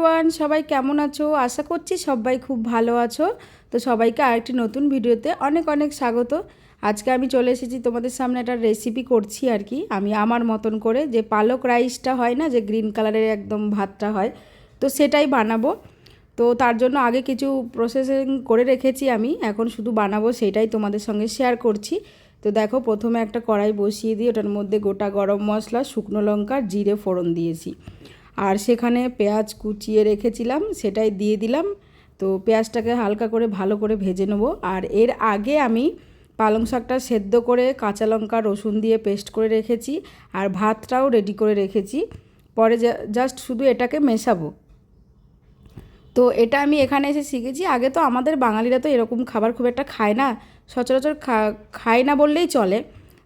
Everyone, সবাই কেমন আছো? আশা করছি সবাই খুব ভালো আছো। তো সবাইকে আরেকটি নতুন ভিডিওতে অনেক অনেক স্বাগত। আজকে আমি চলে এসেছি তোমাদের সামনে একটা রেসিপি করছি আর কি, আমি আমার মতন করে। যে পালক রাইসটা হয় না, যে গ্রিন কালারের একদম ভাতটা হয়, তো সেটাই বানাবো। তো তার জন্য আগে কিছু প্রসেসিং করে রেখেছি আমি, এখন শুধু বানাবো সেটাই তোমাদের সঙ্গে শেয়ার করছি। তো দেখো, প্রথমে একটা কড়াই বসিয়ে দিয়ে ওটার মধ্যে গোটা গরম মশলা, শুকনো লঙ্কা, জিরে ফোড়ন দিয়েছি। আর সেখানে পেঁয়াজ কুচিয়ে রেখেছিলাম, সেটাই দিয়ে দিলাম। তো পেঁয়াজটাকে হালকা করে ভালো করে ভেজে নেব। আর এর আগে আমি পালং শাকটা সেদ্ধ করে কাঁচা লঙ্কা রসুন দিয়ে পেস্ট করে রেখেছি, আর ভাতটাও রেডি করে রেখেছি। পরে জাস্ট শুধু এটাকে মেশাবো। তো এটা আমি এখানে এসে শিখেছি। আগে তো আমাদের বাঙালিরা তো এরকম খাবার খুব একটা খায় না, সচরাচর খায় না বললেই চলে।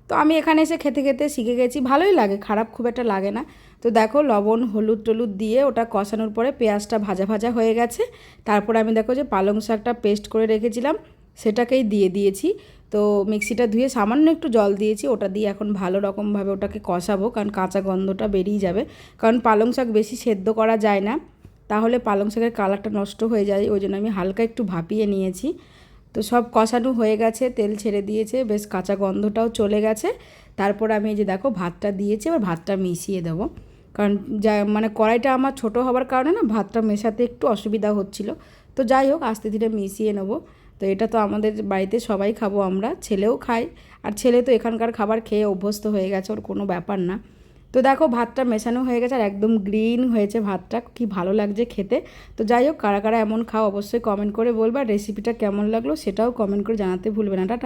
তো আমি এখানে এসে খেতে খেতে শিখে গেছি, ভালোই লাগে, খারাপ খুব একটা লাগে না। তো দেখো, লবণ হলুদ টলুদ দিয়ে ওটা কষানোর পরে পেঁয়াজটা ভাজা ভাজা হয়ে গেছে। তারপরে আমি দেখো যে পালং শাকটা পেস্ট করে রেখেছিলাম, সেটাকেই দিয়ে দিয়েছি। তো মিক্সিটা ধুয়ে সামান্য একটু জল দিয়েছি, ওটা দিয়ে এখন ভালো রকমভাবে ওটাকে কষাবো, কারণ কাঁচা গন্ধটা বেরিয়ে যাবে। কারণ পালং শাক বেশি সেদ্ধ করা যায় না, তাহলে পালং শাকের কালারটা নষ্ট হয়ে যায়। ওই জন্য আমি হালকা একটু ভাপিয়ে নিয়েছি। তো সব কষানো হয়ে গেছে, তেল ছেড়ে দিয়েছে, বেশ কাঁচা গন্ধটাও চলে গেছে। তারপর আমি এই যে দেখো ভাতটা দিয়েছি, এবার ভাতটা মিশিয়ে দেবো। কারণ যা মানে কড়াইটা আমার ছোট হওয়ার কারণে না ভাতটা মেশাতে একটু অসুবিধা হচ্ছিল। তো যাই হোক, আস্তে ধীরে মিশিয়ে নেবো। তো এটা তো আমাদের বাড়িতে সবাই খাবো, আমরা ছেলেও খাই। আর ছেলে তো এখানকার খাবার খেয়ে অভ্যস্ত হয়ে গেছে, ওর কোনো ব্যাপার না। তো দেখো, ভাতটা মেশানো হয়ে গেছে আর একদম গ্রিন হয়েছে ভাতটা, কি ভালো লাগছে খেতে। তো যাই হোক, কারা কারা এমন খাও অবশ্যই কমেন্ট করে বলবা। রেসিপিটা কেমন লাগলো সেটাও কমেন্ট করে জানাতে ভুলবে না। টাটা।